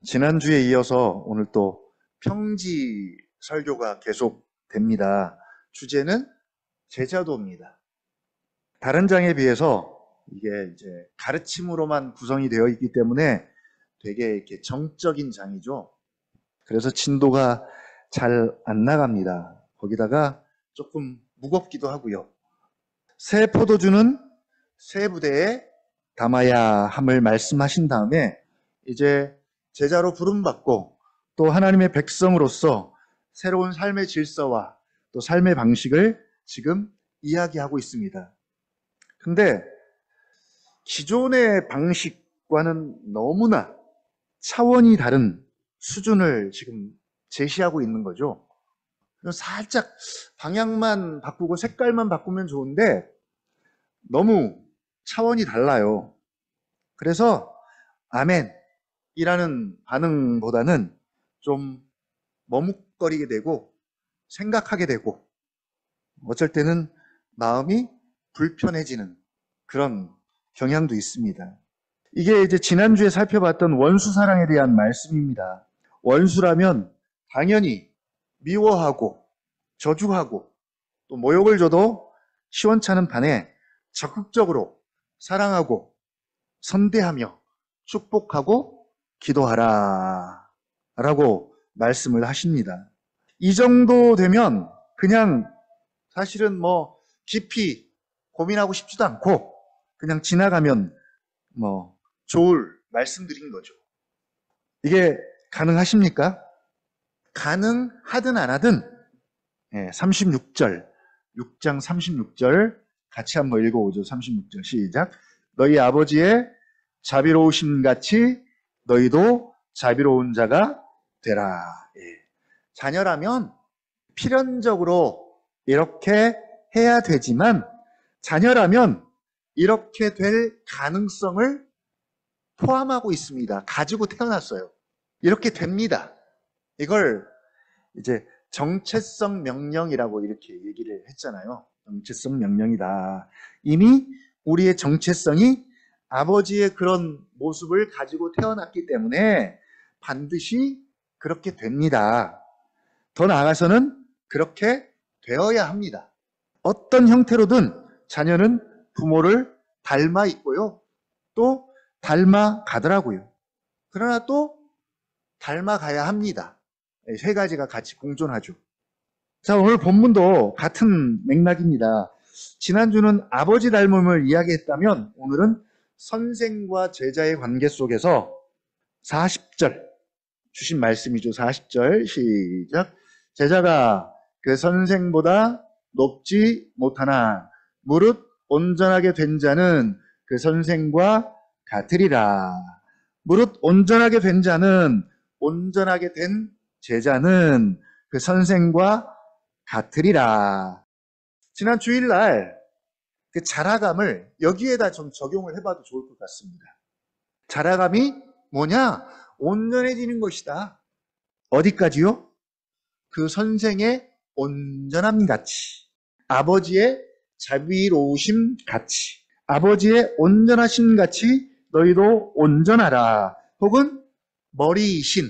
지난주에 이어서 오늘 또 평지 설교가 계속됩니다. 주제는 제자도입니다. 다른 장에 비해서 이게 이제 가르침으로만 구성이 되어 있기 때문에 되게 이렇게 정적인 장이죠. 그래서 진도가 잘 안 나갑니다. 거기다가 조금 무겁기도 하고요. 새 포도주는 새 부대에 담아야 함을 말씀하신 다음에 이제 제자로 부름받고 또 하나님의 백성으로서 새로운 삶의 질서와 또 삶의 방식을 지금 이야기하고 있습니다. 근데 기존의 방식과는 너무나 차원이 다른 수준을 지금 제시하고 있는 거죠. 살짝 방향만 바꾸고 색깔만 바꾸면 좋은데 너무 차원이 달라요. 그래서 아멘이라는 반응보다는 좀 머뭇거리게 되고 생각하게 되고 어쩔 때는 마음이 불편해지는 그런 경향도 있습니다. 이게 이제 지난주에 살펴봤던 원수 사랑에 대한 말씀입니다. 원수라면 당연히 미워하고 저주하고 또 모욕을 줘도 시원찮은 반에 적극적으로 사랑하고 선대하며 축복하고 기도하라 라고 말씀을 하십니다. 이 정도 되면 그냥 사실은 깊이 고민하고 싶지도 않고 그냥 지나가면 좋을 말씀드린 거죠. 이게 가능하십니까? 가능하든 안 하든 36절 6장 36절 같이 한번 읽어보죠. 36절 시작. 너희 아버지의 자비로우심 같이 너희도 자비로운 자가 되라. 자녀라면 필연적으로 이렇게 해야 되지만 자녀라면 이렇게 될 가능성을 포함하고 있습니다. 가지고 태어났어요. 이렇게 됩니다. 이걸 이제 정체성 명령이라고 이렇게 얘기를 했잖아요. 정체성 명령이다. 이미 우리의 정체성이 아버지의 그런 모습을 가지고 태어났기 때문에 반드시 그렇게 됩니다. 더 나아가서는 그렇게 되어야 합니다. 어떤 형태로든 자녀는 부모를 닮아 있고요. 또 닮아 가더라고요. 그러나 또 닮아가야 합니다. 세 가지가 같이 공존하죠. 자, 오늘 본문도 같은 맥락입니다. 지난주는 아버지 닮음을 이야기했다면 오늘은 선생과 제자의 관계 속에서 40절 주신 말씀이죠. 40절 시작. 제자가 그 선생보다 높지 못하나 무릇 온전하게 된 자는 그 선생과 같으리라. 무릇 온전하게 된 자는 온전하게 된 제자는 그 선생과 같으리라. 지난 주일날 그 자라감을 여기에다 좀 적용을 해봐도 좋을 것 같습니다. 자라감이 뭐냐? 온전해지는 것이다. 어디까지요? 그 선생의 온전함 같이, 아버지의 자비로우심 같이, 아버지의 온전하심 같이 너희도 온전하라. 혹은 머리이신,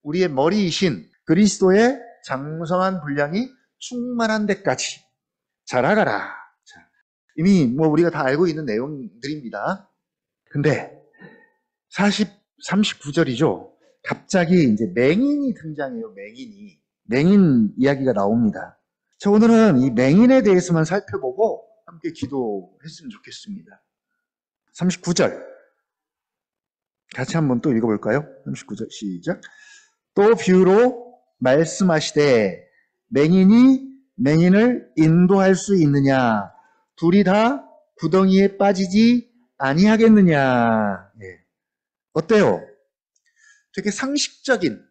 우리의 머리이신 그리스도의 장성한 분량이 충만한 데까지 자라가라. 자, 이미 우리가 다 알고 있는 내용들입니다. 근데 39절이죠. 갑자기 이제 맹인이 등장해요. 맹인 이야기가 나옵니다. 자, 오늘은 이 맹인에 대해서만 살펴보고 함께 기도했으면 좋겠습니다. 39절 같이 한번 또 읽어볼까요? 39절 시작. 또 비유로 말씀하시되 맹인이 맹인을 인도할 수 있느냐? 둘이 다 구덩이에 빠지지 아니하겠느냐? 어때요? 되게 상식적인,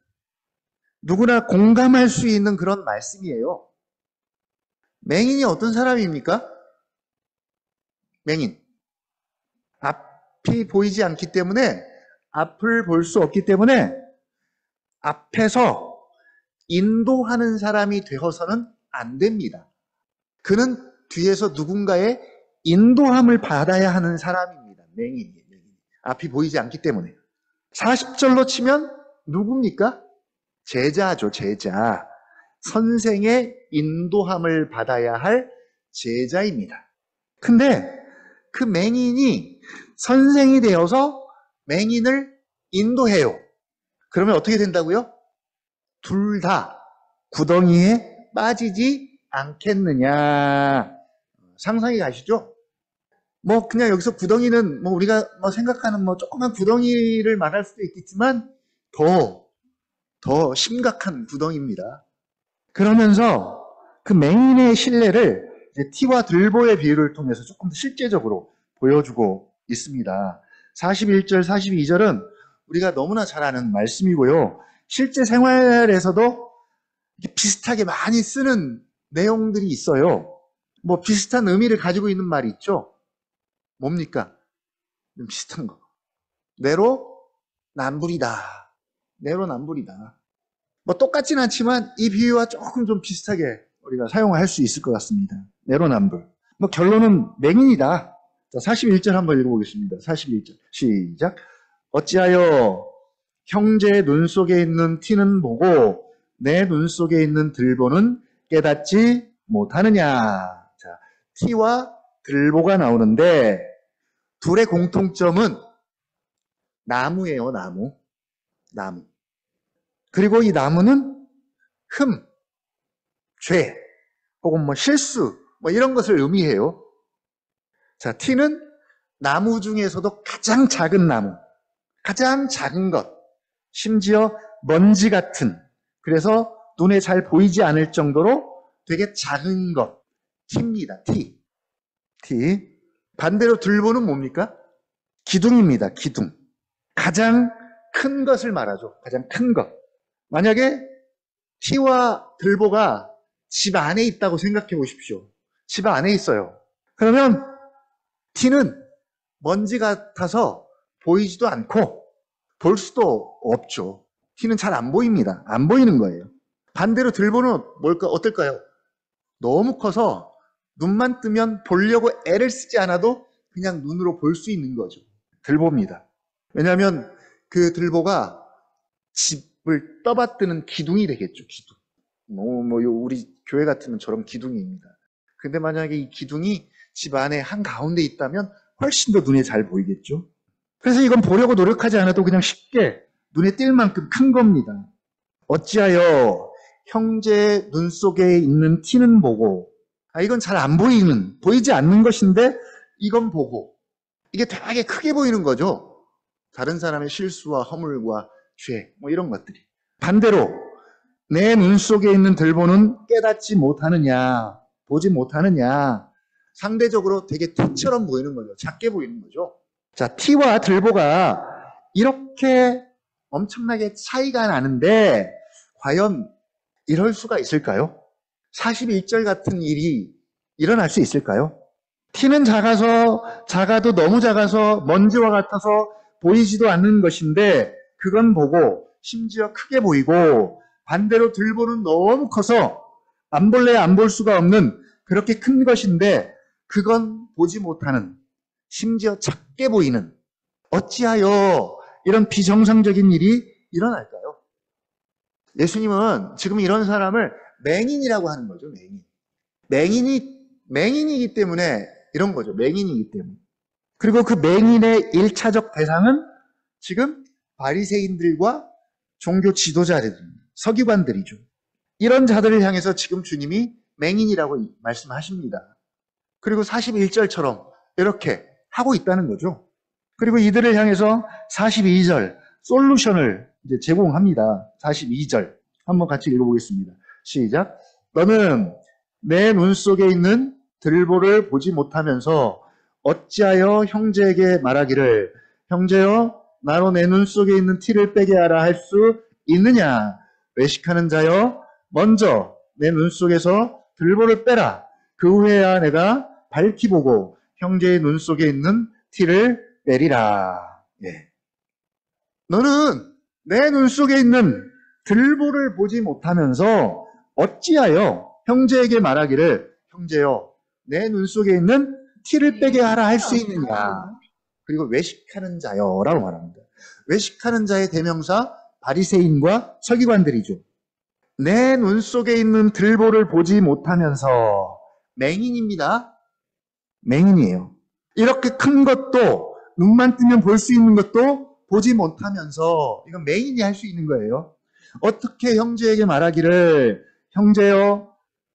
누구나 공감할 수 있는 그런 말씀이에요. 맹인이 어떤 사람입니까? 맹인. 앞이 보이지 않기 때문에, 앞을 볼 수 없기 때문에 앞에서 인도하는 사람이 되어서는 안 됩니다. 그는 뒤에서 누군가의 인도함을 받아야 하는 사람입니다. 맹인이. 앞이 보이지 않기 때문에. 40절로 치면 누굽니까? 제자죠, 제자. 선생의 인도함을 받아야 할 제자입니다. 근데 그 맹인이 선생이 되어서 맹인을 인도해요. 그러면 어떻게 된다고요? 둘 다 구덩이에 빠지지 않겠느냐. 상상이 가시죠? 뭐 그냥 여기서 구덩이는 뭐 우리가 뭐 생각하는 뭐 조그만 구덩이를 말할 수도 있겠지만 더 심각한 구덩이입니다. 그러면서 그 맹인의 신뢰를 이제 티와 들보의 비유를 통해서 조금 더 실제적으로 보여주고 있습니다. 41절, 42절은 우리가 너무나 잘 아는 말씀이고요. 실제 생활에서도 비슷하게 많이 쓰는 내용들이 있어요. 뭐 비슷한 의미를 가지고 있는 말이 있죠. 뭡니까? 좀 비슷한 거. 내로남불이다. 내로남불이다. 뭐 똑같진 않지만 이 비유와 조금 좀 비슷하게 우리가 사용할 수 있을 것 같습니다. 내로남불. 뭐 결론은 맹인이다. 자, 41절 한번 읽어보겠습니다. 41절. 시작. 어찌하여 형제의 눈 속에 있는 티는 보고 내 눈 속에 있는 들보는 깨닫지 못하느냐. 자, 티와 들보가 나오는데 둘의 공통점은 나무예요, 나무. 나무. 그리고 이 나무는 죄, 혹은 뭐 실수, 뭐 이런 것을 의미해요. 자, 티는 나무 중에서도 가장 작은 나무, 가장 작은 것, 심지어 먼지 같은, 그래서 눈에 잘 보이지 않을 정도로 되게 작은 것, 티입니다. 티. 반대로 들보는 뭡니까? 기둥입니다. 기둥. 가장 큰 것을 말하죠. 가장 큰 것. 만약에 티와 들보가 집 안에 있다고 생각해 보십시오. 집 안에 있어요. 그러면 티는 먼지 같아서 보이지도 않고 볼 수도 없죠. 티는 잘 안 보입니다. 안 보이는 거예요. 반대로 들보는 어떨까요? 너무 커서 눈만 뜨면 보려고 애를 쓰지 않아도 그냥 눈으로 볼 수 있는 거죠. 들보입니다. 왜냐하면 그 들보가 집을 떠받드는 기둥이 되겠죠. 기둥. 우리 교회 같으면 저런 기둥입니다. 근데 만약에 이 기둥이 집 안에 한가운데 있다면 훨씬 더 눈에 잘 보이겠죠. 그래서 이건 보려고 노력하지 않아도 그냥 쉽게 눈에 띌 만큼 큰 겁니다. 어찌하여 형제의 눈 속에 있는 티는 보고, 이건 잘 안 보이지 않는 것인데 이건 보고, 이게 되게 크게 보이는 거죠. 다른 사람의 실수와 허물과 죄, 뭐 이런 것들이. 반대로 내 눈 속에 있는 들보는 깨닫지 못하느냐, 보지 못하느냐. 상대적으로 되게 티처럼 보이는 거죠. 작게 보이는 거죠. 자, 티와 들보가 이렇게 엄청나게 차이가 나는데 과연 이럴 수가 있을까요? 41절 같은 일이 일어날 수 있을까요? 티는 작아도 너무 작아서 먼지와 같아서 보이지도 않는 것인데 그건 보고 심지어 크게 보이고, 반대로 들보는 너무 커서 안 볼래 안 볼 수가 없는 그렇게 큰 것인데 그건 보지 못하는, 심지어 작게 보이는, 어찌하여 이런 비정상적인 일이 일어날까요? 예수님은 지금 이런 사람을 맹인이라고 하는 거죠. 맹인이기 때문에 이런 거죠. 맹인이기 때문에. 그리고 그 맹인의 1차적 대상은 지금 바리새인들과 종교 지도자들, 서기관들이죠. 이런 자들을 향해서 지금 주님이 맹인이라고 말씀하십니다. 그리고 41절처럼 이렇게 하고 있다는 거죠. 그리고 이들을 향해서 42절 솔루션을 이제 제공합니다. 42절 한번 같이 읽어보겠습니다. 시작. 너는 내 눈 속에 있는 들보를 보지 못하면서 어찌하여 형제에게 말하기를 형제여 나로 내 눈 속에 있는 티를 빼게 하라 할 수 있느냐. 외식하는 자여 먼저 내 눈 속에서 들보를 빼라. 그 후에야 내가 밝히 보고 형제의 눈 속에 있는 티를 빼리라. 예. 너는 내 눈 속에 있는 들보를 보지 못하면서 어찌하여 형제에게 말하기를 형제여 내 눈 속에 있는 티를 빼게 하라 할 수 있느냐. 그리고 외식하는 자여라고 말합니다. 외식하는 자의 대명사 바리새인과 서기관들이죠. 내 눈 속에 있는 들보를 보지 못하면서 맹인입니다. 맹인이에요. 이렇게 큰 것도 눈만 뜨면 볼 수 있는 것도 보지 못하면서 이건 맹인이 할 수 있는 거예요. 어떻게 형제에게 말하기를 형제여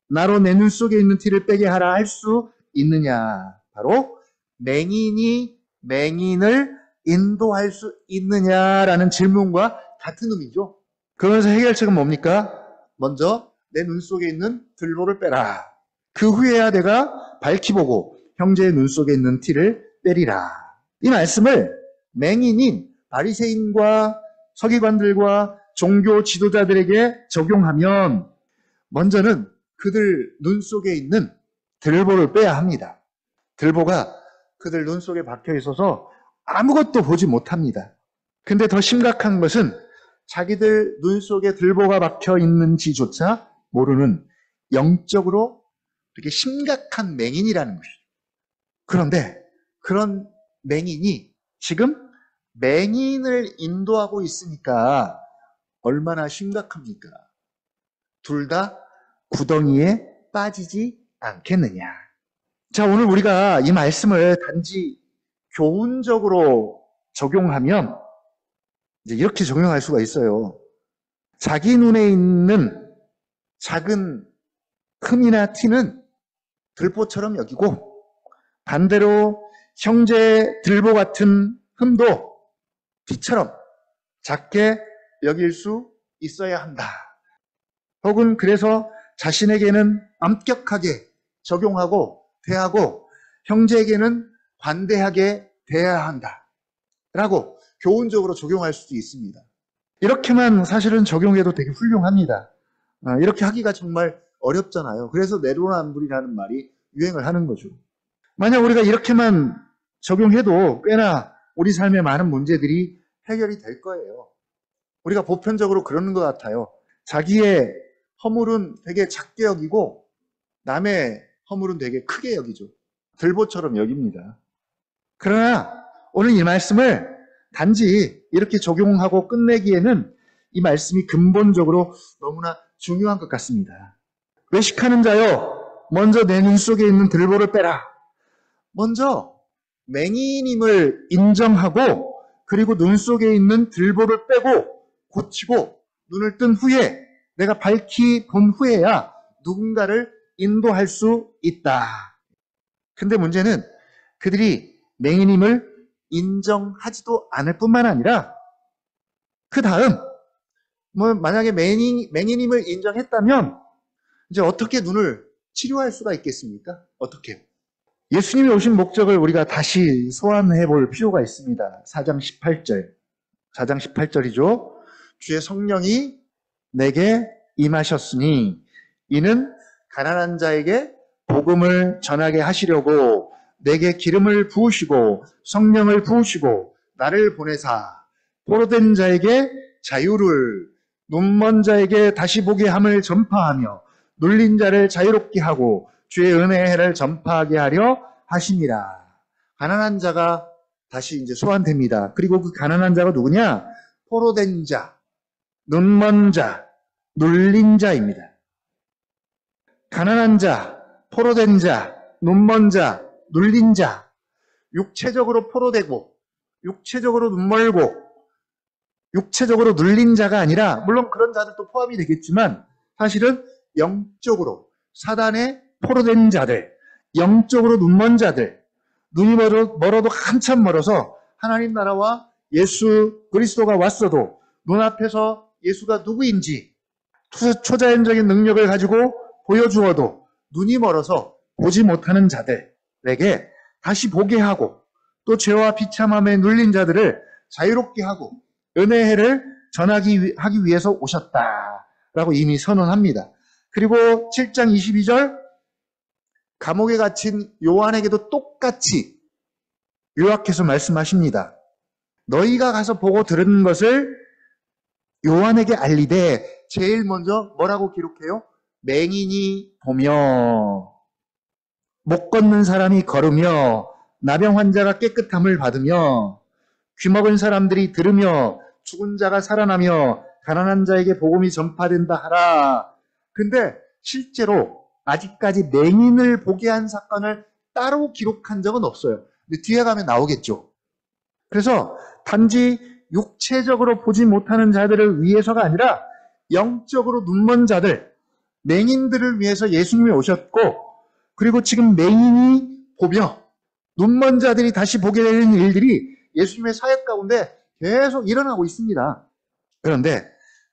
나로 내 눈 속에 있는 티를 빼게 하라 할 수 있느냐. 바로 맹인이 맹인을 인도할 수 있느냐라는 질문과 같은 의미죠. 그러면서 해결책은 뭡니까? 먼저 내 눈 속에 있는 들보를 빼라. 그 후에야 내가 밝히 보고 형제의 눈 속에 있는 티를 빼리라. 이 말씀을 맹인인 바리새인과 서기관들과 종교 지도자들에게 적용하면 먼저는 그들 눈 속에 있는 들보를 빼야 합니다. 들보가 그들 눈 속에 박혀 있어서 아무것도 보지 못합니다. 근데 더 심각한 것은 자기들 눈 속에 들보가 박혀 있는지조차 모르는 영적으로 되게 심각한 맹인이라는 것이죠. 그런데 그런 맹인이 지금 맹인을 인도하고 있으니까 얼마나 심각합니까? 둘 다 구덩이에 빠지지 않겠느냐. 자, 오늘 우리가 이 말씀을 단지 교훈적으로 적용하면 이제 이렇게 적용할 수가 있어요. 자기 눈에 있는 작은 흠이나 티는 들보처럼 여기고 반대로 형제의 들보 같은 흠도 티처럼 작게 여길 수 있어야 한다. 혹은 그래서 자신에게는 엄격하게 적용하고 대하고 형제에게는 관대하게 대해야 한다. 라고 교훈적으로 적용할 수도 있습니다. 이렇게만 사실은 적용해도 되게 훌륭합니다. 이렇게 하기가 정말 어렵잖아요. 그래서 내로남불이라는 말이 유행을 하는 거죠. 만약 우리가 이렇게만 적용해도 꽤나 우리 삶의 많은 문제들이 해결이 될 거예요. 우리가 보편적으로 그러는 것 같아요. 자기의 허물은 되게 작게 여기고 남의 허물은 되게 크게 여기죠. 들보처럼 여깁니다. 그러나 오늘 이 말씀을 단지 이렇게 적용하고 끝내기에는 이 말씀이 근본적으로 너무나 중요한 것 같습니다. 외식하는 자여, 먼저 내 눈 속에 있는 들보를 빼라. 먼저 맹인임을 인정하고 그리고 눈 속에 있는 들보를 빼고 고치고 눈을 뜬 후에 내가 밝히 본 후에야 누군가를 인도할 수 있다. 근데 문제는 그들이 맹인임을 인정하지도 않을 뿐만 아니라 그 다음 만약에 맹인임을 인정했다면 이제 어떻게 눈을 치료할 수가 있겠습니까? 어떻게? 예수님이 오신 목적을 우리가 다시 소환해 볼 필요가 있습니다. 4장 18절. 4장 18절이죠. 주의 성령이 내게 임하셨으니 이는 가난한 자에게 복음을 전하게 하시려고 내게 기름을 부으시고 성령을 부으시고 나를 보내사 포로된 자에게 자유를 눈먼 자에게 다시 보게 함을 전파하며 눌린 자를 자유롭게 하고 주의 은혜의 해를 전파하게 하려 하심이라. 가난한 자가 다시 이제 소환됩니다. 그리고 그 가난한 자가 누구냐? 포로된 자, 눈먼 자, 눌린 자입니다. 가난한 자, 포로된 자, 눈먼 자, 눌린 자, 육체적으로 포로되고 육체적으로 눈멀고 육체적으로 눌린 자가 아니라 물론 그런 자들도 포함이 되겠지만 사실은 영적으로 사단에 포로된 자들, 영적으로 눈먼 자들, 눈이 멀어도 한참 멀어서 하나님 나라와 예수 그리스도가 왔어도 눈앞에서 예수가 누구인지 초자연적인 능력을 가지고 보여주어도 눈이 멀어서 보지 못하는 자들에게 다시 보게 하고 또 죄와 비참함에 눌린 자들을 자유롭게 하고 은혜의 해를 전하기 위해서 오셨다라고 이미 선언합니다. 그리고 7장 22절 감옥에 갇힌 요한에게도 똑같이 요약해서 말씀하십니다. 너희가 가서 보고 들은 것을 요한에게 알리되 제일 먼저 뭐라고 기록해요? 맹인이 보며 못 걷는 사람이 걸으며 나병 환자가 깨끗함을 받으며 귀먹은 사람들이 들으며 죽은 자가 살아나며 가난한 자에게 복음이 전파된다 하라. 근데 실제로 아직까지 맹인을 보게 한 사건을 따로 기록한 적은 없어요. 근데 뒤에 가면 나오겠죠. 그래서 단지 육체적으로 보지 못하는 자들을 위해서가 아니라 영적으로 눈먼 자들, 맹인들을 위해서 예수님이 오셨고, 그리고 지금 맹인이 보며 눈먼 자들이 다시 보게 되는 일들이 예수님의 사역 가운데 계속 일어나고 있습니다. 그런데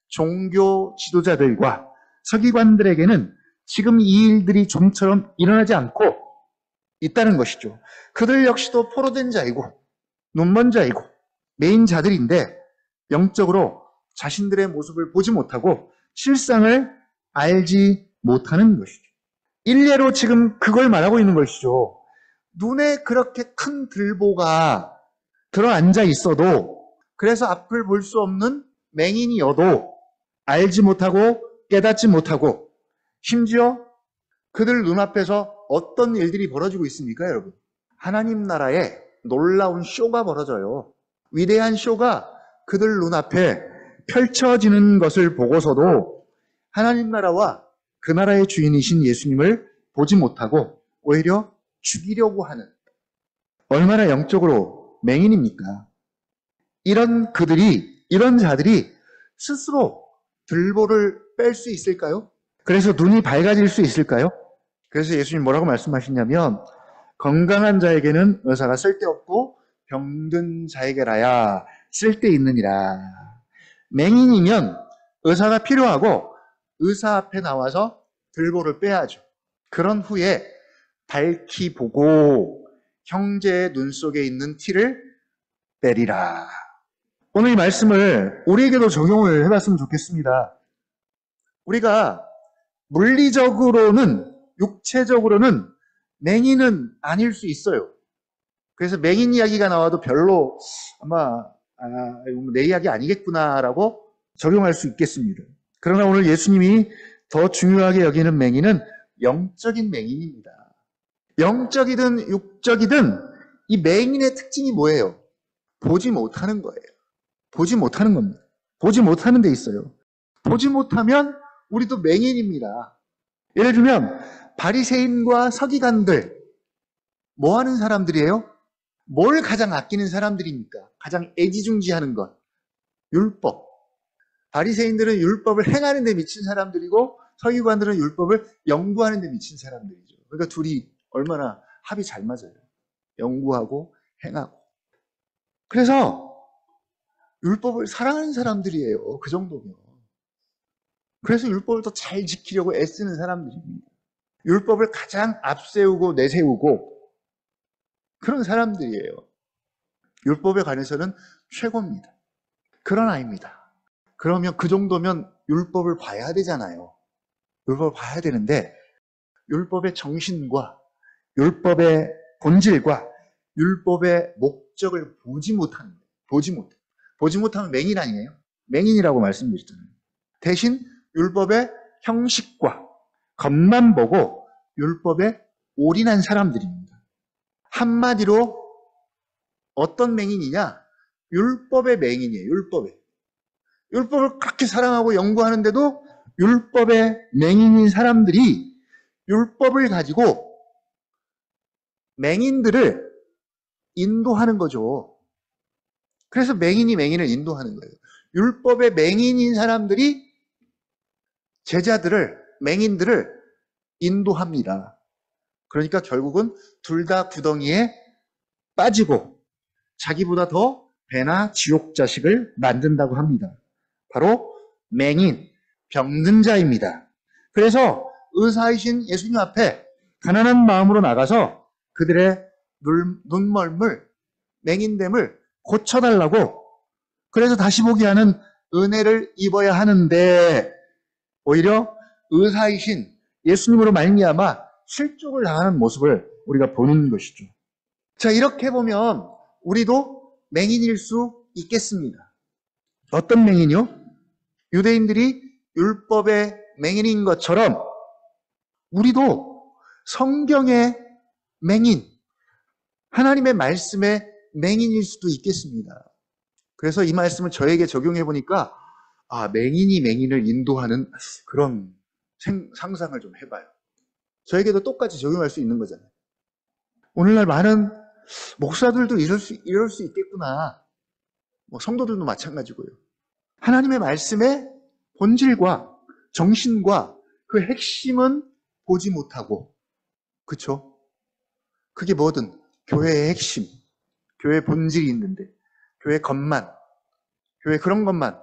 종교 지도자들과 서기관들에게는 지금 이 일들이 좀처럼 일어나지 않고 있다는 것이죠. 그들 역시도 포로된 자이고 눈먼 자이고 맹인 자들인데 영적으로 자신들의 모습을 보지 못하고 실상을 알지 못하는 것이죠. 일례로 지금 그걸 말하고 있는 것이죠. 눈에 그렇게 큰 들보가 들어앉아 있어도, 그래서 앞을 볼 수 없는 맹인이어도 알지 못하고 깨닫지 못하고, 심지어 그들 눈앞에서 어떤 일들이 벌어지고 있습니까, 여러분? 하나님 나라에 놀라운 쇼가 벌어져요. 위대한 쇼가 그들 눈앞에 펼쳐지는 것을 보고서도 하나님 나라와 그 나라의 주인이신 예수님을 보지 못하고 오히려 죽이려고 하는, 얼마나 영적으로 맹인입니까? 이런 자들이 스스로 들보를 뺄 수 있을까요? 그래서 눈이 밝아질 수 있을까요? 그래서 예수님 뭐라고 말씀하시냐면, 건강한 자에게는 의사가 쓸데없고 병든 자에게라야 쓸데있느니라. 맹인이면 의사가 필요하고 의사 앞에 나와서 들보를 빼야죠. 그런 후에 밝히 보고 형제의 눈 속에 있는 티를 빼리라. 오늘 이 말씀을 우리에게도 적용을 해봤으면 좋겠습니다. 우리가 물리적으로는, 육체적으로는 맹인은 아닐 수 있어요. 그래서 맹인 이야기가 나와도 별로 아마 내 이야기 아니겠구나라고 적용할 수 있겠습니다. 그러나 오늘 예수님이 더 중요하게 여기는 맹인은 영적인 맹인입니다. 영적이든 육적이든 이 맹인의 특징이 뭐예요? 보지 못하는 거예요. 보지 못하는 겁니다. 보지 못하는 데 있어요. 보지 못하면 우리도 맹인입니다. 예를 들면 바리새인과 서기관들, 뭐 하는 사람들이에요? 뭘 가장 아끼는 사람들입니까? 가장 애지중지하는 것, 율법. 바리새인들은 율법을 행하는 데 미친 사람들이고 서기관들은 율법을 연구하는 데 미친 사람들이죠. 그러니까 둘이 얼마나 합이 잘 맞아요. 연구하고 행하고. 그래서 율법을 사랑하는 사람들이에요. 그 정도면. 그래서 율법을 더 잘 지키려고 애쓰는 사람들입니다. 율법을 가장 앞세우고 내세우고 그런 사람들이에요. 율법에 관해서는 최고입니다. 그런 아이입니다. 그러면 그 정도면 율법을 봐야 되잖아요. 율법을 봐야 되는데 율법의 정신과 율법의 본질과 율법의 목적을 보지 못하는 거예요. 보지 못하면 맹인 아니에요? 맹인이라고 말씀드렸잖아요. 대신 율법의 형식과 겉만 보고 율법에 올인한 사람들입니다. 한마디로 어떤 맹인이냐? 율법의 맹인이에요. 율법을 그렇게 사랑하고 연구하는데도 율법의 맹인인 사람들이 율법을 가지고 맹인들을 인도하는 거죠. 그래서 맹인이 맹인을 인도하는 거예요. 율법의 맹인인 사람들이 제자들을, 맹인들을 인도합니다. 그러니까 결국은 둘 다 구덩이에 빠지고 자기보다 더 배나 지옥 자식을 만든다고 합니다. 바로 맹인, 병든 자입니다. 그래서 의사이신 예수님 앞에 가난한 마음으로 나가서 그들의 눈멀물, 맹인됨을 고쳐달라고, 그래서 다시 보게 하는 은혜를 입어야 하는데 오히려 의사이신 예수님으로 말미암아 실족을 당하는 모습을 우리가 보는 것이죠. 자, 이렇게 보면 우리도 맹인일 수 있겠습니다. 어떤 맹인이요? 유대인들이 율법의 맹인인 것처럼 우리도 성경의 맹인, 하나님의 말씀의 맹인일 수도 있겠습니다. 그래서 이 말씀을 저에게 적용해 보니까 맹인이 맹인을 인도하는 그런 상상을 좀 해봐요. 저에게도 똑같이 적용할 수 있는 거잖아요. 오늘날 많은 목사들도 이럴 수 있겠구나. 성도들도 마찬가지고요. 하나님의 말씀의 본질과 정신과 그 핵심은 보지 못하고, 그쵸? 그게 뭐든 교회의 핵심, 교회의 본질이 있는데 교회 것만, 교회 그런 것만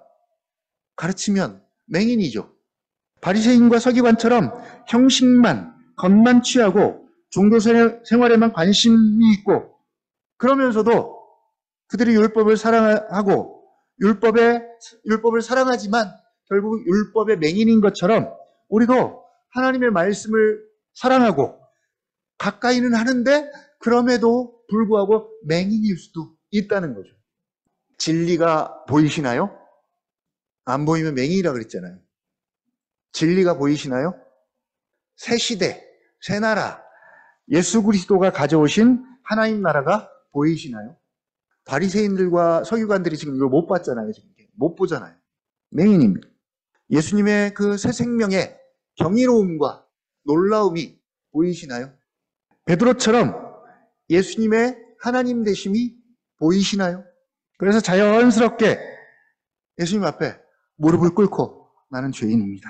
가르치면 맹인이죠. 바리새인과 서기관처럼 형식만, 겉만 취하고 종교 생활에만 관심이 있고, 그러면서도 그들이 율법을 사랑하고 율법을 사랑하지만 결국 율법의 맹인인 것처럼 우리도 하나님의 말씀을 사랑하고 가까이는 하는데 그럼에도 불구하고 맹인일 수도 있다는 거죠. 진리가 보이시나요? 안 보이면 맹인이라 그랬잖아요. 진리가 보이시나요? 새 시대, 새 나라, 예수 그리스도가 가져오신 하나님 나라가 보이시나요? 바리새인들과 서기관들이 지금 이걸 못 봤잖아요. 지금 못 보잖아요. 맹인입니다. 예수님의 그 새 생명의 경이로움과 놀라움이 보이시나요? 베드로처럼 예수님의 하나님 되심이 보이시나요? 그래서 자연스럽게 예수님 앞에 무릎을 꿇고 나는 죄인입니다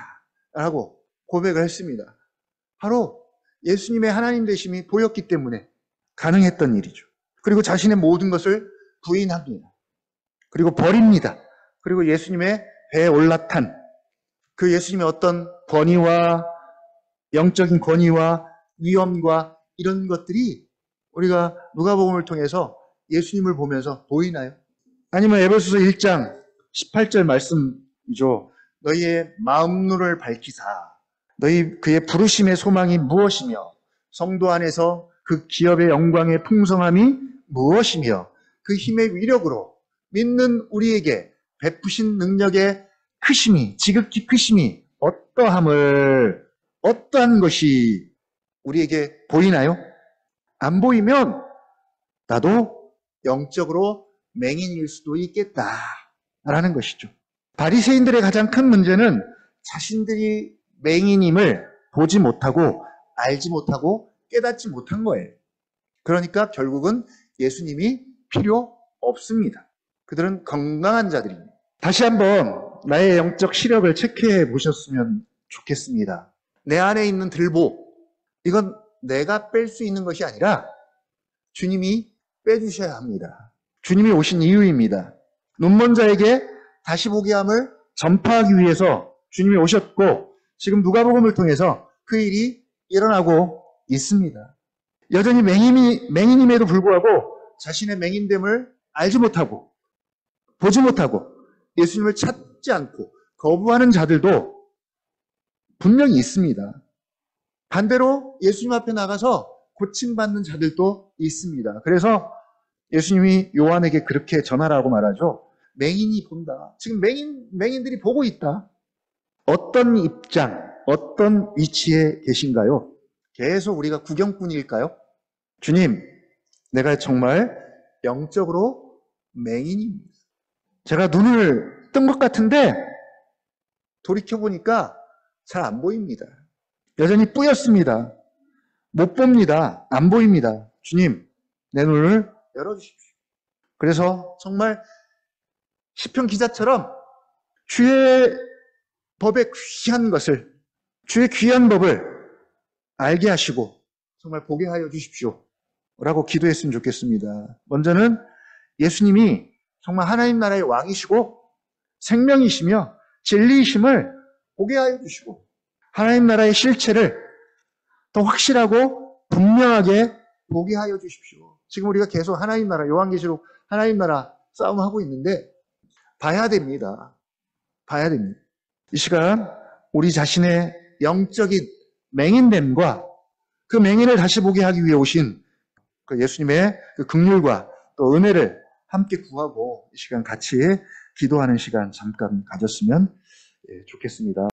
라고 고백을 했습니다. 바로 예수님의 하나님 되심이 보였기 때문에 가능했던 일이죠. 그리고 자신의 모든 것을 부인합니다. 그리고 버립니다. 그리고 예수님의 배에 올라탄 그 예수님의 어떤 권위와 영적인 권위와 위엄과 이런 것들이 우리가 누가복음을 통해서 예수님을 보면서 보이나요? 아니면 에베소서 1장 18절 말씀이죠. 너희의 마음눈을 밝히사 너희 그의 부르심의 소망이 무엇이며 성도 안에서 그 기업의 영광의 풍성함이 무엇이며 그 힘의 위력으로 믿는 우리에게 베푸신 능력의 크심이 지극히 크심이 어떠한 것이 우리에게 보이나요? 안 보이면 나도 영적으로 맹인일 수도 있겠다라는 것이죠. 바리새인들의 가장 큰 문제는 자신들이 맹인임을 보지 못하고 알지 못하고 깨닫지 못한 거예요. 그러니까 결국은 예수님이 필요 없습니다. 그들은 건강한 자들입니다. 다시 한번 나의 영적 시력을 체크해 보셨으면 좋겠습니다. 내 안에 있는 들보, 이건 내가 뺄 수 있는 것이 아니라 주님이 빼주셔야 합니다. 주님이 오신 이유입니다. 눈먼 자에게 다시 보게 함을 전파하기 위해서 주님이 오셨고 지금 누가복음을 통해서 그 일이 일어나고 있습니다. 여전히 맹인임에도 불구하고 자신의 맹인됨을 알지 못하고 보지 못하고 예수님을 찾지 않고 거부하는 자들도 분명히 있습니다. 반대로 예수님 앞에 나가서 고침받는 자들도 있습니다. 그래서 예수님이 요한에게 그렇게 전하라고 말하죠. 맹인이 본다. 지금 맹인들이 보고 있다. 어떤 입장, 어떤 위치에 계신가요? 계속 우리가 구경꾼일까요? 주님, 내가 정말 영적으로 맹인입니다. 제가 눈을 뜬 것 같은데 돌이켜보니까 잘 안 보입니다. 여전히 뿌였습니다. 못 봅니다. 안 보입니다. 주님, 내 눈을 열어주십시오. 그래서 정말 시편 기자처럼 주의 법의 귀한 것을, 주의 귀한 법을 알게 하시고 정말 보게 하여 주십시오. 라고 기도했으면 좋겠습니다. 먼저는 예수님이 정말 하나님 나라의 왕이시고 생명이시며 진리이심을 보게 하여 주시고 하나님 나라의 실체를 더 확실하고 분명하게 보게 하여 주십시오. 지금 우리가 계속 하나님 나라, 요한계시록 하나님 나라 싸움하고 있는데 봐야 됩니다. 봐야 됩니다. 이 시간 우리 자신의 영적인 맹인됨과 그 맹인을 다시 보게 하기 위해 오신 그 예수님의 그 긍휼과 또 은혜를 함께 구하고 이 시간 같이 기도하는 시간 잠깐 가졌으면 좋겠습니다.